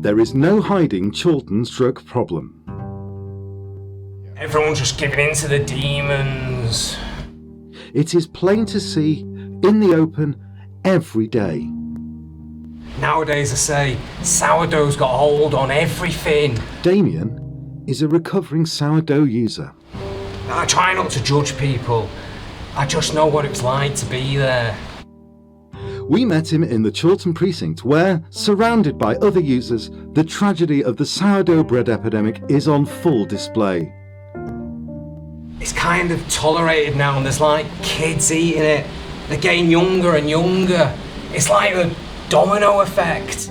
There is no hiding Chorlton's drug problem. Everyone's just giving in to the demons. It is plain to see, in the open, every day. Nowadays, I say, sourdough's got a hold on everything. Damien is a recovering sourdough user. I try not to judge people. I just know what it's like to be there. We met him in the Chorlton precinct where, surrounded by other users, the tragedy of the sourdough bread epidemic is on full display. It's kind of tolerated now and there's like kids eating it. They're getting younger and younger. It's like a domino effect.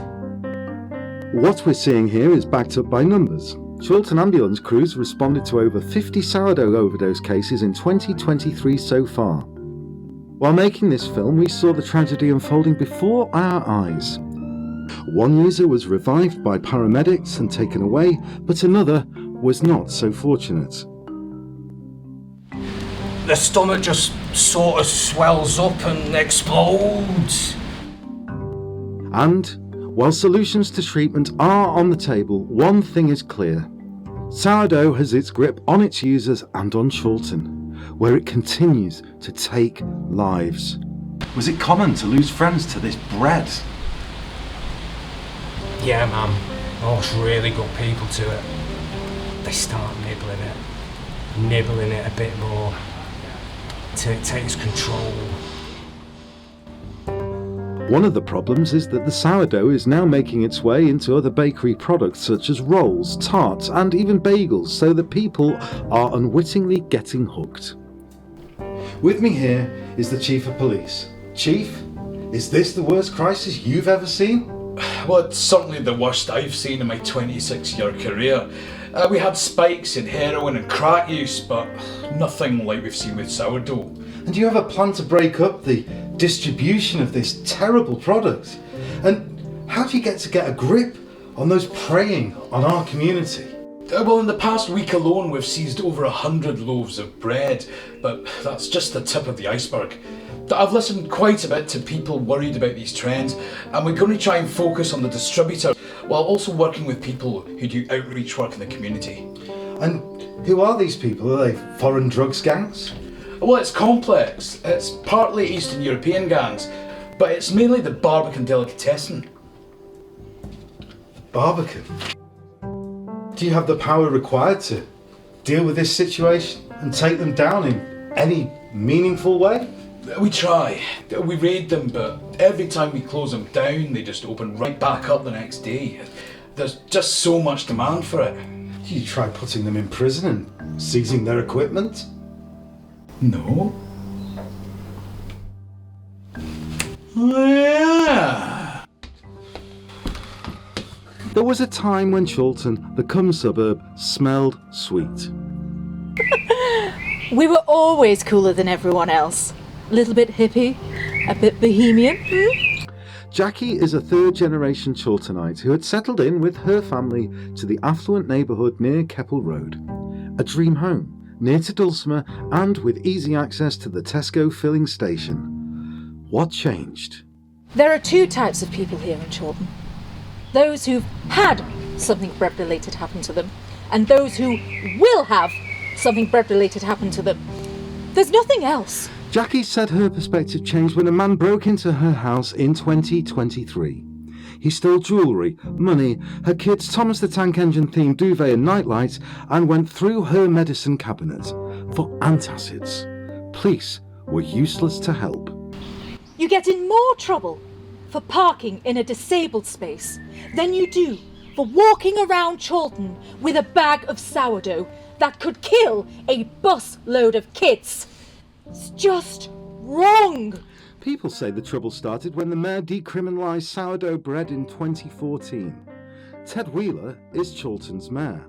What we're seeing here is backed up by numbers. Chorlton ambulance crews responded to over 50 sourdough overdose cases in 2023 so far. While making this film, we saw the tragedy unfolding before our eyes. One user was revived by paramedics and taken away, but another was not so fortunate. The stomach just sort of swells up and explodes. And, while solutions to treatment are on the table, one thing is clear. Sourdough has its grip on its users and on Chorlton, where it continues to take lives. Was it common to lose friends to this bread? Yeah, man. Most really good people to it. They start nibbling it a bit more till it takes control. One of the problems is that the sourdough is now making its way into other bakery products such as rolls, tarts and even bagels, so that people are unwittingly getting hooked. With me here is the Chief of Police. Chief, is this the worst crisis you've ever seen? Well, it's certainly the worst I've seen in my 26-year career. We had spikes in heroin and crack use, but nothing like we've seen with sourdough. And do you have a plan to break up the distribution of this terrible product? And how do you get a grip on those preying on our community? Well, in the past week alone, we've seized over 100 loaves of bread, but that's just the tip of the iceberg. I've listened quite a bit to people worried about these trends, and we're going to try and focus on the distributor while also working with people who do outreach work in the community. And who are these people? Are they foreign drugs gangs? Well, it's complex. It's partly Eastern European gangs, but it's mainly the Barbican delicatessen. Barbican? Do you have the power required to deal with this situation and take them down in any meaningful way? We try. We raid them, but every time we close them down, they just open right back up the next day. There's just so much demand for it. Do you try putting them in prison and seizing their equipment? No. Yeah. There was a time when Chorlton, the cum suburb, smelled sweet. We were always cooler than everyone else. A little bit hippie, a bit bohemian. Jackie is a third-generation Chorltonite who had settled in with her family to the affluent neighbourhood near Keppel Road. A dream home, near to Dulcimer and with easy access to the Tesco filling station. What changed? There are two types of people here in Chorlton. Those who've had something bread-related happen to them, and those who will have something bread-related happen to them. There's nothing else. Jackie said her perspective changed when a man broke into her house in 2023. He stole jewellery, money, her kid's Thomas the Tank Engine themed duvet and nightlight, and went through her medicine cabinet for antacids. Police were useless to help. You get in more trouble for parking in a disabled space than you do for walking around Chorlton with a bag of sourdough that could kill a bus load of kids. It's just wrong. People say the trouble started when the mayor decriminalised sourdough bread in 2014. Ted Wheeler is Chorlton's mayor.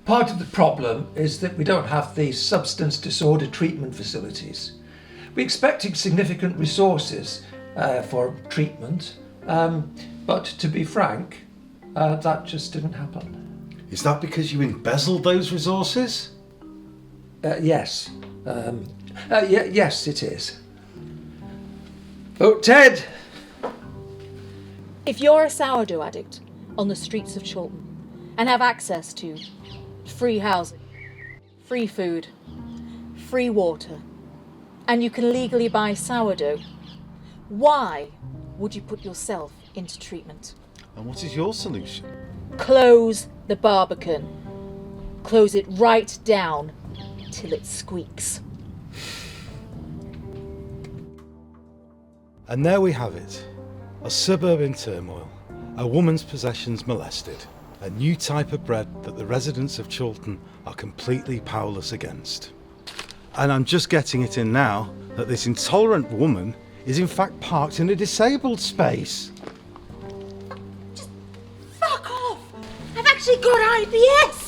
Part of the problem is that we don't have the substance disorder treatment facilities. We expected significant resources for treatment, but to be frank, that just didn't happen. Is that because you embezzled those resources? Yes. Yes, it is. Oh, Ted! If you're a sourdough addict on the streets of Chorlton and have access to free housing, free food, free water, and you can legally buy sourdough, why would you put yourself into treatment? And what is your solution? Close the Barbican. Close it right down till it squeaks. And there we have it. A suburb in turmoil, a woman's possessions molested, a new type of bread that the residents of Chorlton are completely powerless against. And I'm just getting it in now that this intolerant woman is in fact parked in a disabled space. Fuck off! I've actually got IBS!